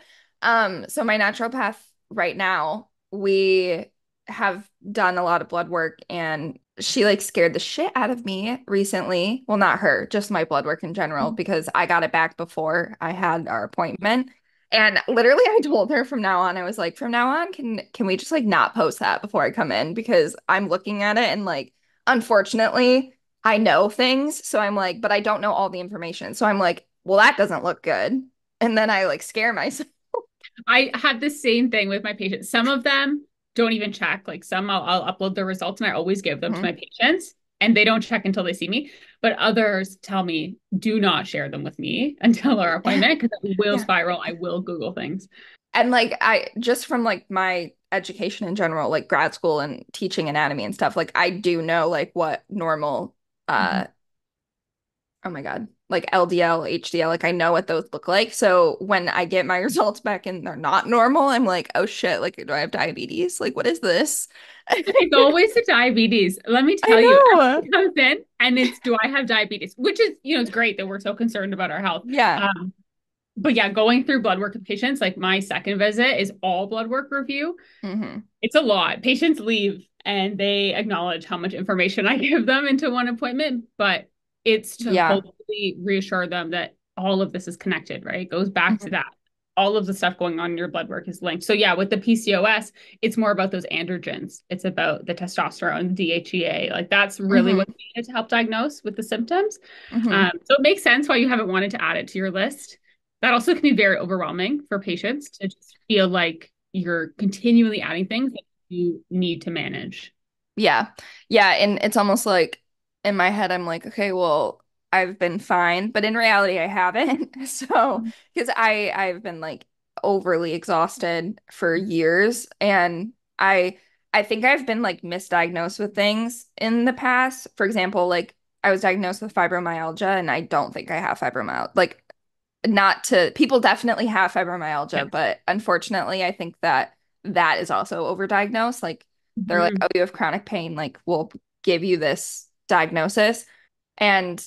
So my naturopath right now, we have done a lot of blood work and she like scared the shit out of me recently. Well, not her, just my blood work in general, because I got it back before I had our appointment. And literally I told her from now on, I was like, from now on, can we just like not post that before I come in? Because I'm looking at it and like, unfortunately, I know things. So I'm like, but I don't know all the information. So I'm like, well, that doesn't look good. And then I like scare myself. I had the same thing with my patients. Some of them don't even check. Like some I'll upload the results and I always give them to Mhm. my patients and they don't check until they see me. But others tell me, do not share them with me until our appointment because it will Yeah. spiral. I will Google things. And like I just from like my education in general, like grad school and teaching anatomy and stuff, like I do know like what normal Mhm. oh my God, like LDL, HDL, like I know what those look like. So when I get my results back and they're not normal, I'm like, oh shit, like do I have diabetes? Like what is this? It's always the diabetes. Let me I tell you, know. everyone comes in and it's, do I have diabetes? Which is, it's great that we're so concerned about our health. Yeah. But yeah, going through blood work with patients, like my second visit is all blood work review. Hmm. It's a lot. Patients leave and they acknowledge how much information I give them into one appointment, but it's to Yeah. hopefully reassure them that all of this is connected, right? It goes back to Mhm. that. All of the stuff going on in your blood work is linked. So yeah, with the PCOS, it's more about those androgens. It's about the testosterone, DHEA. Like that's really Hmm. what's needed to help diagnose with the symptoms. Hmm. So it makes sense why you haven't wanted to add it to your list. That also can be very overwhelming for patients to just feel like you're continually adding things that you need to manage. Yeah. Yeah. And it's almost like in my head, I'm like, okay, well, I've been fine, but in reality, I haven't. So, because I've been like overly exhausted for years, and I think I've been like misdiagnosed with things in the past. For example, like I was diagnosed with fibromyalgia, and I don't think I have fibromyalgia. Like, not to people definitely have Yeah. fibromyalgia, but unfortunately, I think that that is also overdiagnosed. Like they're like, Mhm. oh, you have chronic pain, like we'll give you this diagnosis. And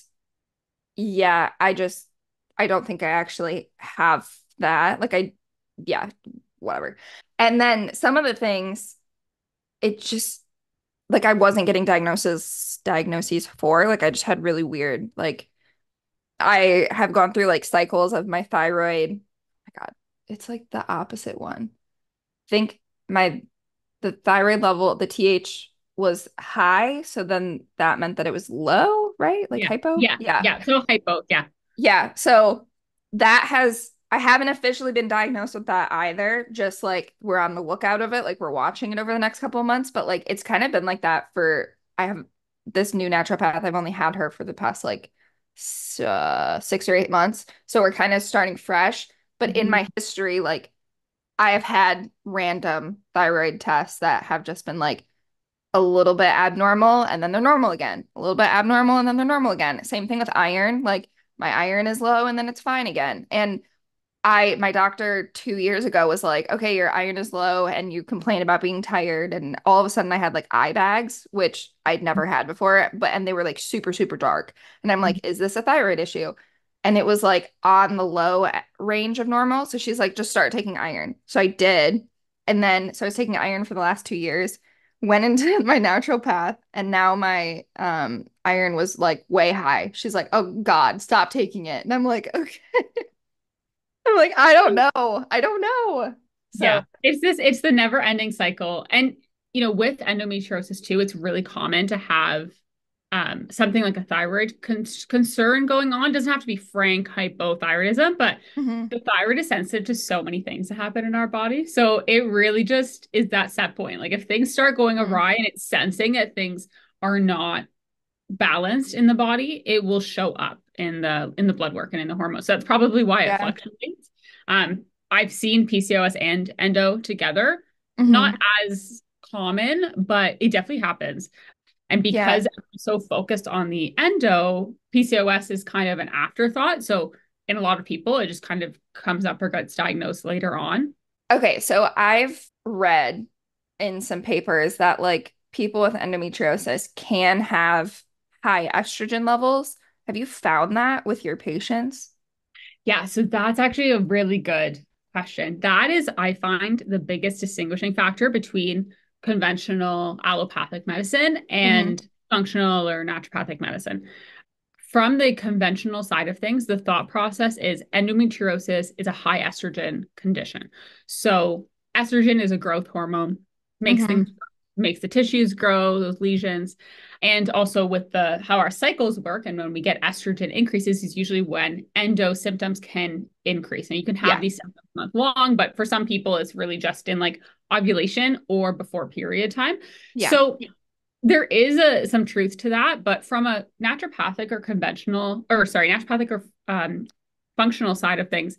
yeah, I don't think I actually have that. Like yeah, whatever. And then some of the things, it just like I wasn't getting diagnoses for, like I just had really weird, like I have gone through like cycles of my thyroid. Oh my God, it's like the opposite one. I think my the thyroid level, the TH was high, so then that meant that it was low, right? Like Yeah. hypo? Yeah. Yeah. Yeah. So hypo. Yeah. Yeah. So that has I haven't officially been diagnosed with that either. Just like we're on the lookout of it, like we're watching it over the next couple of months. But like it's kind of been like that for I have this new naturopath. I've only had her for the past like 6 or 8 months. So we're kind of starting fresh. But in Mhm. my history, like I have had random thyroid tests that have just been like a little bit abnormal and then they're normal again. A little bit abnormal and then they're normal again. Same thing with iron. Like my iron is low and then it's fine again. And my doctor 2 years ago was like, okay, your iron is low and you complain about being tired. And all of a sudden I had like eye bags, which I'd never had before, and they were like super, super dark. And I'm like, is this a thyroid issue? And it was like on the low range of normal. So she's like, just start taking iron. So I did. And then, so I was taking iron for the last 2 years, went into my naturopath, and now my iron was like way high. She's like, oh God, stop taking it. And I'm like, okay. I'm like, I don't know. I don't know. So, Yeah. It's the never ending cycle. And, with endometriosis too, it's really common to have something like a thyroid concern going on. It doesn't have to be frank hypothyroidism, but mhm. the thyroid is sensitive to so many things that happen in our body. So it really just is that set point. Like if things start going Mhm. awry and it's sensing that things are not balanced in the body, it will show up in the blood work and in the hormones. So that's probably why it Yeah. fluctuates. I've seen PCOS and endo together, not Hmm. as common, but it definitely happens. And Yeah. because I'm so focused on the endo, PCOS is kind of an afterthought. So in a lot of people, it just kind of comes up or gets diagnosed later on. Okay, so I've read in some papers that like people with endometriosis can have high estrogen levels. Have you found that with your patients? Yeah, so that's actually a really good question. That is, I find, the biggest distinguishing factor between conventional allopathic medicine Hmm. and functional or naturopathic medicine. From the conventional side of things, the thought process is endometriosis is a high estrogen condition. So, estrogen is a growth hormone, makes things Hmm. makes the tissues grow, those lesions. And also with the how our cycles work, and when we get estrogen increases is usually when endo symptoms can increase. And you can have Yeah. these symptoms month long, but for some people it's really just in like ovulation or before period time. Yeah. So there is some truth to that, but from a naturopathic or conventional, or sorry, naturopathic or functional side of things,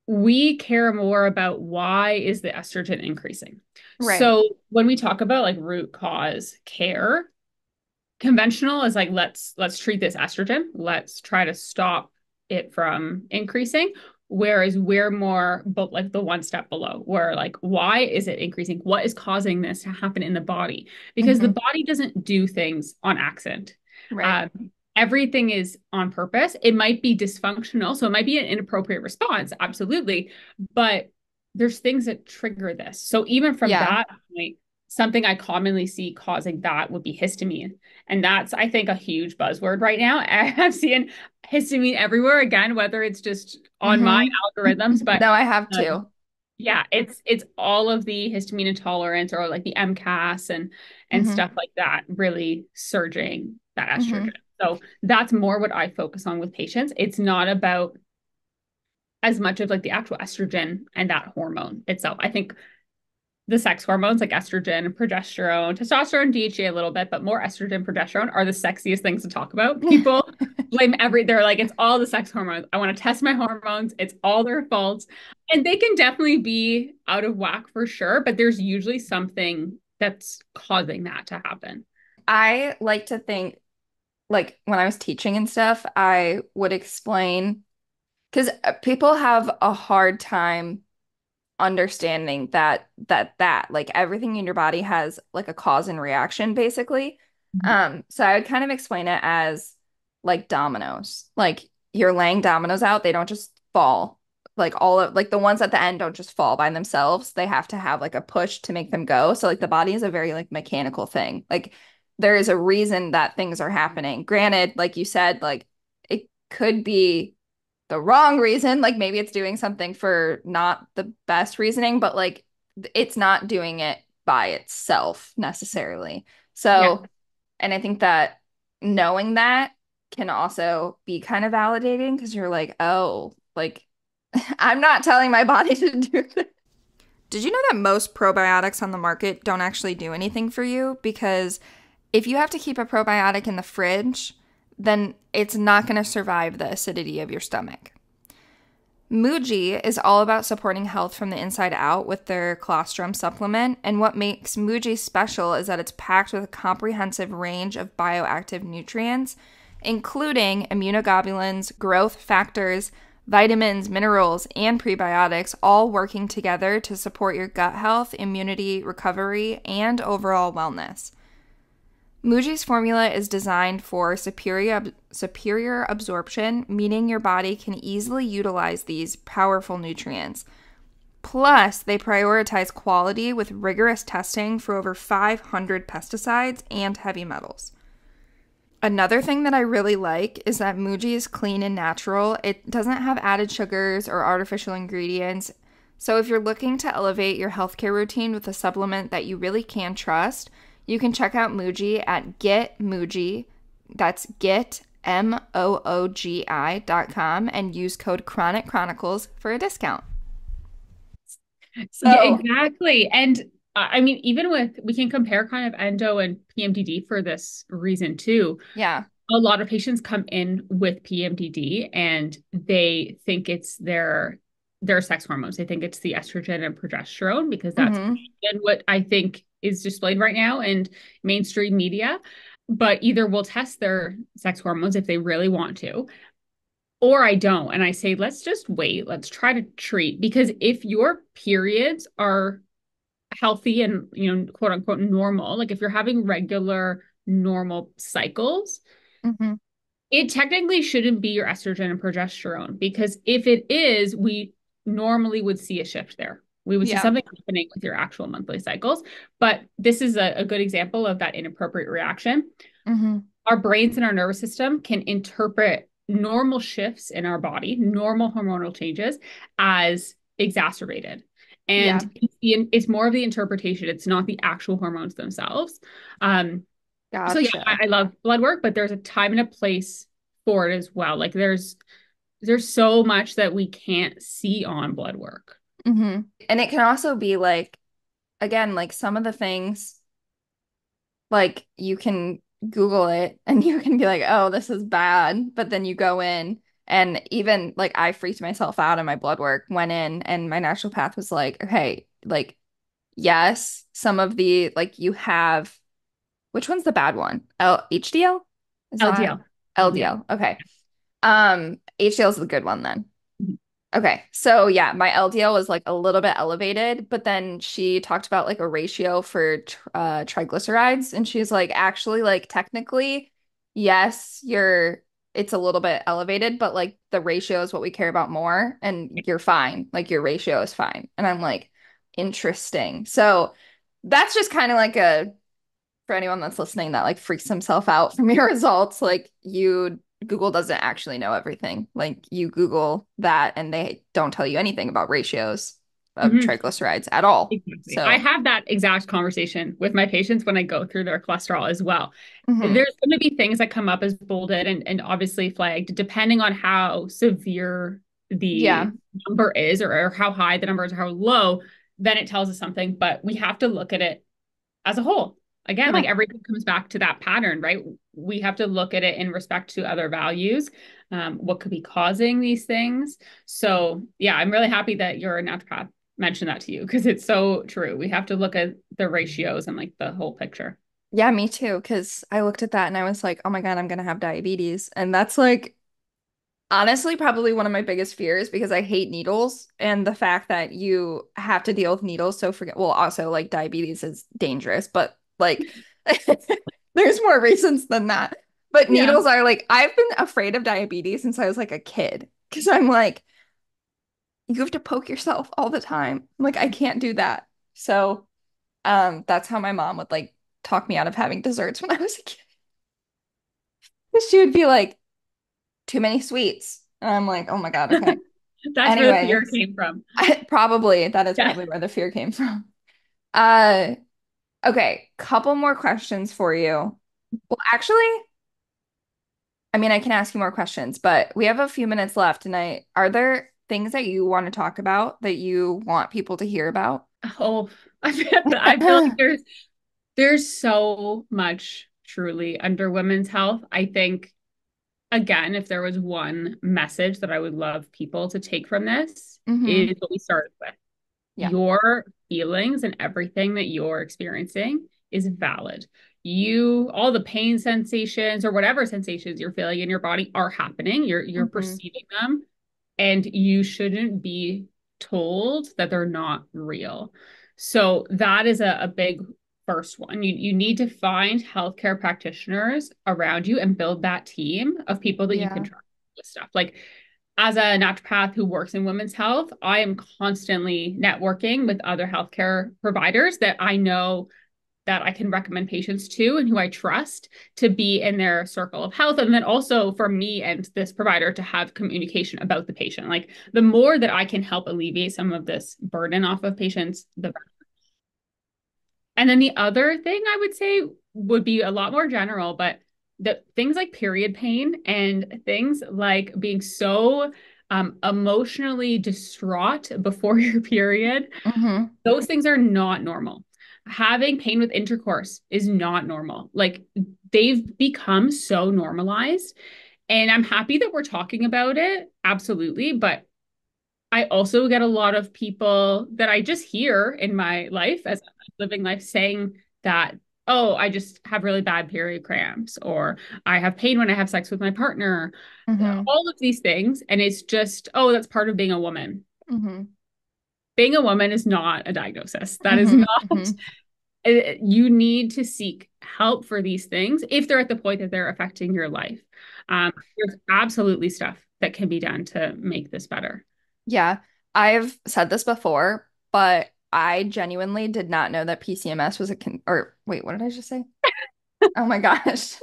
we care more about why is the estrogen increasing. Right. So when we talk about like root cause care, conventional is like let's treat this estrogen, let's try to stop it from increasing. Whereas we're more but like the one step below, where like why is it increasing, what is causing this to happen in the body, because the Hmm. body doesn't do things on accident. Right. um, Everything is on purpose. It might be dysfunctional, so it might be an inappropriate response, absolutely, but there's things that trigger this. So even from Yeah. that point, something I commonly see causing that would be histamine. And that's, I think, a huge buzzword right now. I'm seeing histamine everywhere again, whether it's just on my Hmm. algorithms, but No, I have um, too. yeah, it's all of the histamine intolerance or like the MCAS and Hmm. stuff like that, really surging that estrogen. Hmm. So that's more what I focus on with patients. It's not about as much of like the actual estrogen and that hormone itself. I think the sex hormones like estrogen, progesterone, testosterone, DHEA a little bit, but more estrogen, progesterone are the sexiest things to talk about. People blame they're like, it's all the sex hormones. I want to test my hormones. It's all their faults. And they can definitely be out of whack for sure, but there's usually something that's causing that to happen. I like to think, like when I was teaching and stuff, I would explain because people have a hard time understanding that like everything in your body has like a cause and reaction basically. So I would kind of explain it as like dominoes. Like you're laying dominoes out, they don't just fall. Like all of like the ones at the end don't just fall by themselves. They have to have like a push to make them go. So like the body is a very like mechanical thing. Like there is a reason that things are happening. Granted, like you said, like it could be the wrong reason. Like maybe it's doing something for not the best reasoning, but like it's not doing it by itself necessarily. Yeah. So, and I think that knowing that can also be kind of validating because you're like, oh, like I'm not telling my body to do this. Did you know that most probiotics on the market don't actually do anything for you? Because if you have to keep a probiotic in the fridge, then it's not going to survive the acidity of your stomach. Muji is all about supporting health from the inside out with their colostrum supplement, and what makes Muji special is that it's packed with a comprehensive range of bioactive nutrients, including immunoglobulins, growth factors, vitamins, minerals, and prebiotics, all working together to support your gut health, immunity, recovery, and overall wellness. Muji's formula is designed for superior absorption, meaning your body can easily utilize these powerful nutrients. Plus, they prioritize quality with rigorous testing for over 500 pesticides and heavy metals. Another thing that I really like is that Muji is clean and natural. It doesn't have added sugars or artificial ingredients. So if you're looking to elevate your healthcare routine with a supplement that you really can trust, you can check out Muji at Get Muji. That's Get MOOGI.com and use code Chronic Chronicles for a discount. Yeah, So, exactly. And I mean, even with, we can compare kind of endo and PMDD for this reason too. yeah. A lot of patients come in with PMDD and they think it's their sex hormones. They think it's the estrogen and progesterone because that's Mm-hmm. what I think is displayed right now in mainstream media. But either we'll test their sex hormones if they really want to, or I don't. And I say, let's just wait. Let's try to treat, because if your periods are healthy and, quote unquote normal, like if you're having regular normal cycles, Mm-hmm. it technically shouldn't be your estrogen and progesterone, because if it is, we normally would see a shift there. We would see Yeah. something happening with your actual monthly cycles. But this is a good example of that inappropriate reaction. Mm-hmm. Our brains and our nervous system can interpret normal shifts in our body, normal hormonal changes, as exacerbated. Yeah. And it's more of the interpretation. It's not the actual hormones themselves. Um, so yeah, Gotcha. I love blood work, but there's a time and a place for it as well. Like there's so much that we can't see on blood work. And it can also be like, again, like some of the things, like you can Google it and you can be like, oh, this is bad. But then you go in and even like I freaked myself out in my blood work, went in and my naturopath was like, okay, like, yes, some of the like you have, which one's the bad one? HDL? Is that LDL. LDL. LDL? Okay. HDL is the good one then. Mhm. Okay. So yeah, my LDL was like a little bit elevated, but then she talked about like a ratio for triglycerides and she's like actually like technically yes, it's a little bit elevated, but like the ratio is what we care about more and you're fine. Like your ratio is fine. And I'm like interesting. So that's just kind of like a for anyone that's listening that like freaks himself out from your results, like you Google doesn't actually know everything. Like you Google that and they don't tell you anything about ratios of Mhm. triglycerides at all. Exactly. I So, have that exact conversation with my patients when I go through their cholesterol as well. mhm. There's going to be things that come up as bolded and obviously flagged, depending on how severe Yeah. the number is or how high the number is or how low, then it tells us something. But we have to look at it as a whole. Again, like Yeah. everything comes back to that pattern, right? We have to look at it in respect to other values, what could be causing these things. So, yeah, I'm really happy that your naturopath mentioned that to you because it's so true. We have to look at the ratios and like the whole picture. Yeah, me too. Because I looked at that and I was like, oh my God, I'm gonna have diabetes. And that's like honestly probably one of my biggest fears because I hate needles and the fact that you have to deal with needles. So forget, well, also like diabetes is dangerous, but like there's more reasons than that. But Yeah. needles are like, I've been afraid of diabetes since I was like a kid because I'm like, you have to poke yourself all the time. I'm like, I can't do that. So, that's how my mom would like talk me out of having desserts when I was a kid. She would be like, too many sweets. And I'm like, oh my God, okay. That's where the fear Anyways, came from. probably that is Yeah. probably where the fear came from. Uh, okay, couple more questions for you. Well, actually, I mean, I can ask you more questions, but we have a few minutes left tonight. Are there things that you want to talk about that you want people to hear about? Oh, I feel like there's so much truly under women's health. I think again, if there was one message that I would love people to take from this Mm-hmm. is what we started with. Yeah. Your feelings and everything that you're experiencing is valid. All the pain sensations or whatever sensations you're feeling in your body are happening. You're Mm-hmm. perceiving them, and you shouldn't be told that they're not real. So that is a big first one. You need to find healthcare practitioners around you and build that team of people that you can Yeah. trust with stuff. Like as a naturopath who works in women's health, I am constantly networking with other healthcare providers that I know that I can recommend patients to and who I trust to be in their circle of health. And then also for me and this provider to have communication about the patient. Like the more that I can help alleviate some of this burden off of patients, the better. And then the other thing I would say would be a lot more general, but the things like period pain and things like being so emotionally distraught before your period, Mm-hmm. those things are not normal. Having pain with intercourse is not normal. Like they've become so normalized. And I'm happy that we're talking about it, absolutely. But I also get a lot of people that I just hear in my life as I'm living life saying that, oh, I just have really bad period cramps, or I have pain when I have sex with my partner, Mm-hmm. all of these things. And it's just, oh, that's part of being a woman. Mm-hmm. Being a woman is not a diagnosis. That is Mm-hmm. not, Mm-hmm. you need to seek help for these things if they're at the point that they're affecting your life. There's absolutely stuff that can be done to make this better. Yeah, I've said this before, but I genuinely did not know that PCMS was a or wait, what did I just say? Oh my gosh.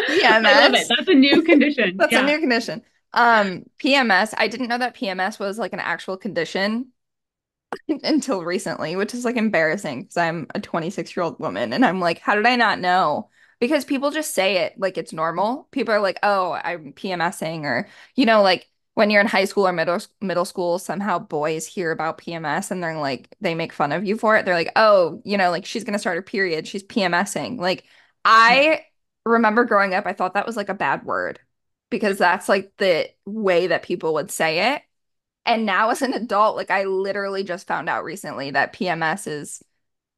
I love it. PMS? That's a new condition. That's a Yeah. new condition. PMS, I didn't know that PMS was like an actual condition. until recently, which is like embarrassing because I'm a 26-year-old woman and I'm like, how did I not know? Because people just say it like it's normal. People are like, "Oh, I'm PMSing," or like when you're in high school or middle school, somehow boys hear about PMS and they're like they make fun of you for it. They're like, "Oh, like she's gonna start her period. She's PMSing." Like Yeah. I remember growing up, I thought that was like a bad word because that's like the way that people would say it. And now as an adult, like I literally just found out recently that PMS is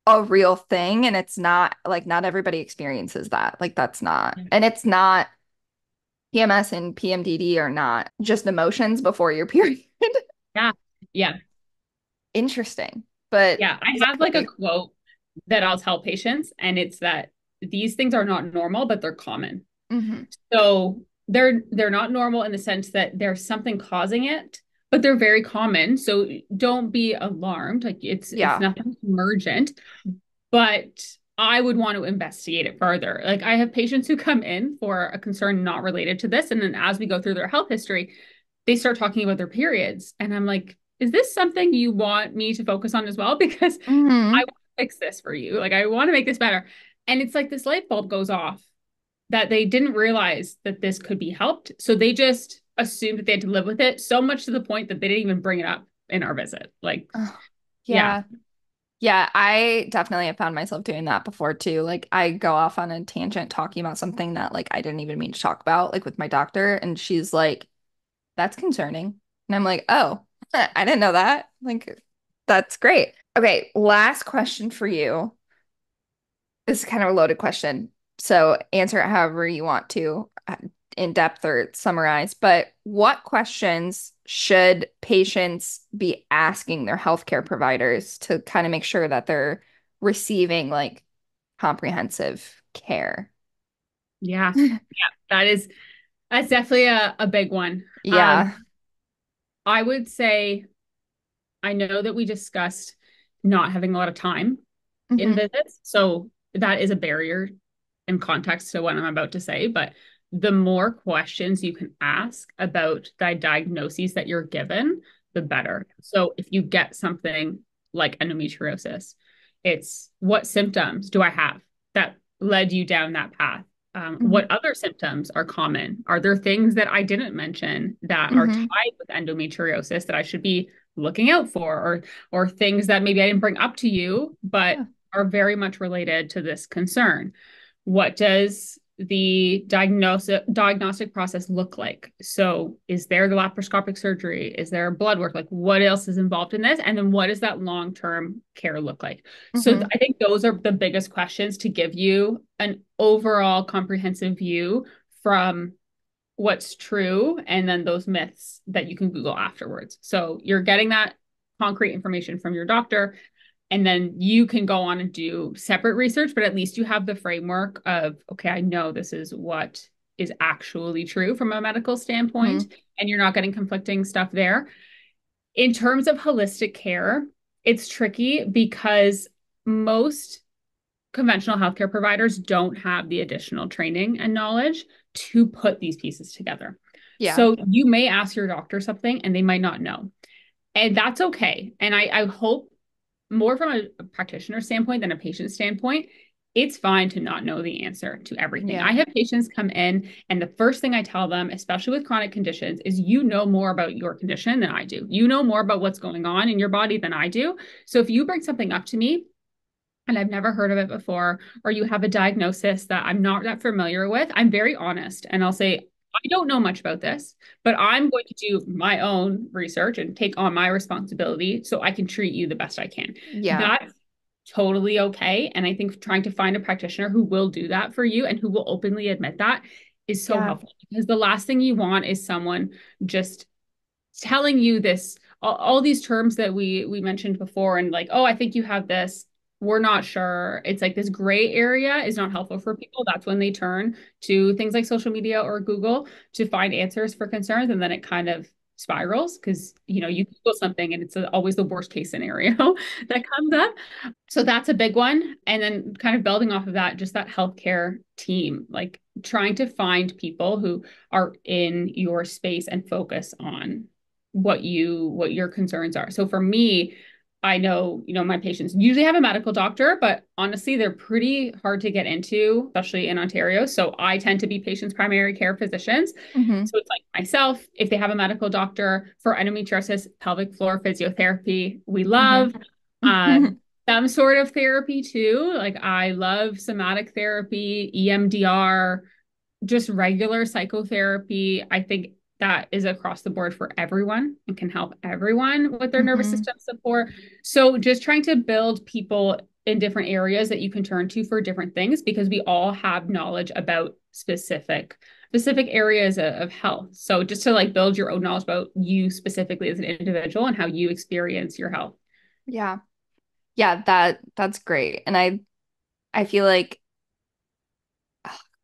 a real thing and it's not like not everybody experiences that. Like that's not. And it's not PMS and PMDD are not just emotions before your period. Yeah. Yeah. Interesting. But Yeah. I have like a exactly. quote that I'll tell patients, and it's that these things are not normal, but they're common. Hmm. So they're not normal in the sense that there's something causing it, but they're very common. So don't be alarmed. Like it's Yeah. nothing emergent, but I would want to investigate it further. Like I have patients who come in for a concern not related to this, and then as we go through their health history, they start talking about their periods, and I'm like, is this something you want me to focus on as well? Because I Hmm. want to fix this for you. Like I want to make this better. And it's like this light bulb goes off that they didn't realize that this could be helped. So they just assumed that they had to live with it so much to the point that they didn't even bring it up in our visit. Like, Oh, yeah, yeah. Yeah, I definitely have found myself doing that before too. Like I go off on a tangent talking about something that like I didn't even mean to talk about, like with my doctor, and she's like, "That's concerning." And I'm like, "Oh, I didn't know that." Like, that's great. Okay, last question for you. This is kind of a loaded question. So answer it however you want to, in depth or summarize. But what questions should patients be asking their healthcare providers to kind of make sure that they're receiving like comprehensive care? yeah, yeah. That's definitely a big one. Yeah. I would say I know that we discussed not having a lot of time in Hmm. visits. So that is a barrier in context to what I'm about to say. But the more questions you can ask about the diagnoses that you're given, the better. So if you get something like endometriosis, it's what symptoms do I have that led you down that path? Hmm. What other symptoms are common? Are there things that I didn't mention that are Hmm. tied with endometriosis that I should be looking out for, or things that maybe I didn't bring up to you, but Yeah. are very much related to this concern? What does the diagnostic process look like? So is there the laparoscopic surgery? Is there blood work? Like what else is involved in this? And then what does that long-term care look like? So Hmm. I think those are the biggest questions to give you an overall comprehensive view from what's true and then those myths that you can Google afterwards. So you're getting that concrete information from your doctor, and then you can go on and do separate research, but at least you have the framework of, okay, I know this is what is actually true from a medical standpoint, Hmm. and you're not getting conflicting stuff there. In terms of holistic care, it's tricky because most conventional healthcare providers don't have the additional training and knowledge to put these pieces together. Yeah. So you may ask your doctor something and they might not know. And that's okay. And I hope more from a practitioner standpoint than a patient standpoint, it's fine to not know the answer to everything. Yeah. I have patients come in, and the first thing I tell them, especially with chronic conditions, is you know more about your condition than I do. You know more about what's going on in your body than I do. So if you bring something up to me and I've never heard of it before, or you have a diagnosis that I'm not that familiar with, I'm very honest and I'll say, I don't know much about this, but I'm going to do my own research and take on my responsibility so I can treat you the best I can. Yeah. That's totally okay. And I think trying to find a practitioner who will do that for you and who will openly admit that is so Yeah. helpful, because the last thing you want is someone just telling you this, all these terms that we mentioned before, and like, oh, I think you have this, we're not sure. It's like this gray area is not helpful for people. That's when they turn to things like social media or Google to find answers for concerns, and then it kind of spirals because you Google something and it's always the worst case scenario that comes up. So that's a big one. And then kind of building off of that, just that healthcare team, like trying to find people who are in your space and focus on what your concerns are. So for me, I know, my patients usually have a medical doctor, but honestly, they're pretty hard to get into, especially in Ontario. So I tend to be patients' primary care physicians. Mm-hmm. So it's like myself, if they have a medical doctor for endometriosis, pelvic floor physiotherapy, we love. Uh, Mm-hmm. some sort of therapy too. Like I love somatic therapy, EMDR, just regular psychotherapy. I think that is across the board for everyone and can help everyone with their nervous Mm-hmm. system support. So just trying to build people in different areas that you can turn to for different things because we all have knowledge about specific areas of health. So just to like build your own knowledge about you specifically as an individual and how you experience your health. Yeah. Yeah, that's great. And I feel like,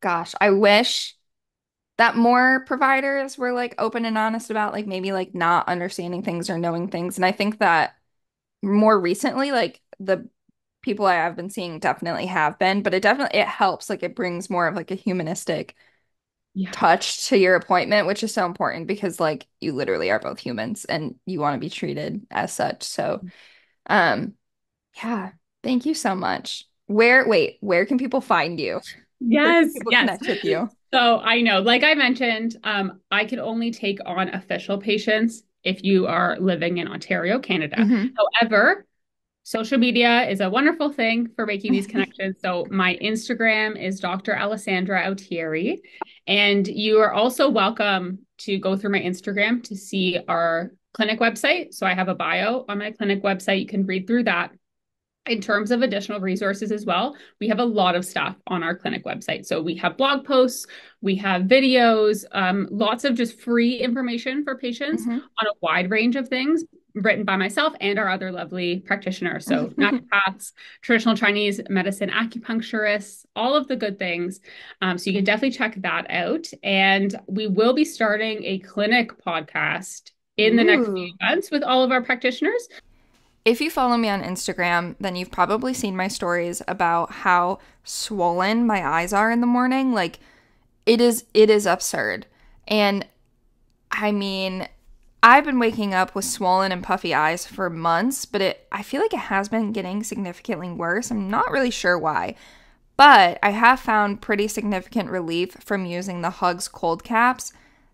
gosh, I wish that more providers were like open and honest about like maybe like not understanding things or knowing things. And I think that more recently, like the people I have been seeing definitely have been, but it helps. Like it brings more of like a humanistic Yeah. touch to your appointment, which is so important because like you literally are both humans and you want to be treated as such. So, um, yeah, thank you so much. Where can people find you? Where can Yes, people yes. connect with you? So I know, like I mentioned, I can only take on official patients if you are living in Ontario, Canada. Hmm. However, social media is a wonderful thing for making these connections. So my Instagram is Dr.Alessandra Autieri, and you are also welcome to go through my Instagram to see our clinic website. So I have a bio on my clinic website. You can read through that. In terms of additional resources as well, we have a lot of stuff on our clinic website. So we have blog posts, we have videos, lots of just free information for patients on a wide range of things written by myself and our other lovely practitioners. So naturopaths, traditional Chinese medicine acupuncturists, all of the good things. So you can definitely check that out. And we will be starting a clinic podcast in the next few Ooh. months with all of our practitioners. If you follow me on Instagram, then you've probably seen my stories about how swollen my eyes are in the morning. Like it is absurd. And I mean, I've been waking up with swollen and puffy eyes for months, but I feel like it has been getting significantly worse. I'm not really sure why. But I have found pretty significant relief from using the Hugs cold caps.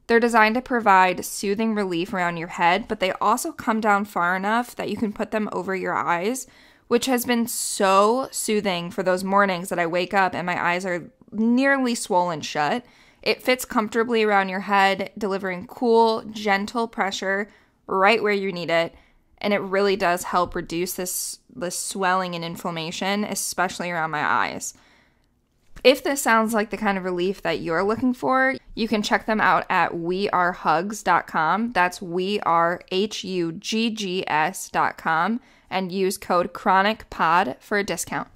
They're designed to provide soothing relief around your head, but they also come down far enough that you can put them over your eyes, which has been so soothing for those mornings that I wake up and my eyes are nearly swollen shut. It fits comfortably around your head, delivering cool, gentle pressure right where you need it, and it really does help reduce this swelling and inflammation, especially around my eyes. If this sounds like the kind of relief that you're looking for, you can check them out at wearehugs.com. That's wearehuggs.com and use code CHRONICPOD for a discount.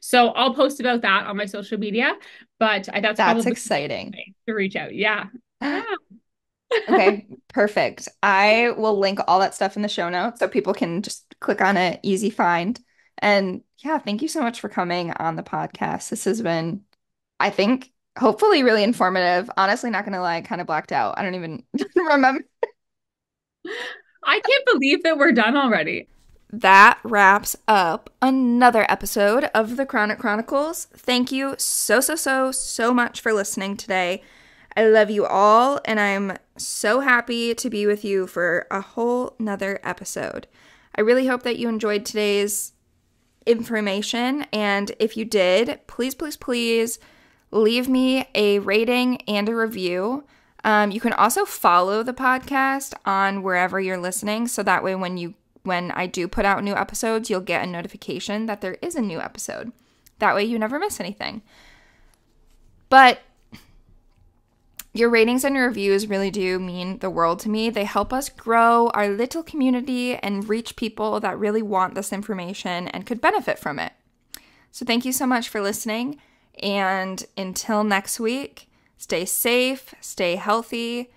So I'll post about that on my social media, but that's That's probably exciting. to reach out. Yeah. Yeah. Okay, perfect. I will link all that stuff in the show notes so people can just click on it, easy find. And yeah, thank you so much for coming on the podcast. This has been, I think, hopefully really informative. Honestly, not gonna lie, kind of blacked out. I don't even remember. I can't believe that we're done already. That wraps up another episode of the Chronic Chronicles. Thank you so much for listening today. I love you all, and I'm so happy to be with you for a whole nother episode. I really hope that you enjoyed today's information, and if you did, please leave me a rating and a review. You can also follow the podcast on wherever you're listening, so that way when I do put out new episodes, you'll get a notification that there is a new episode. That way you never miss anything. But your ratings and your reviews really do mean the world to me. They help us grow our little community and reach people that really want this information and could benefit from it. So thank you so much for listening. And until next week, stay safe, stay healthy,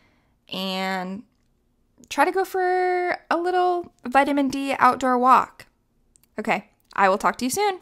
and try to go for a little vitamin D outdoor walk. Okay, I will talk to you soon.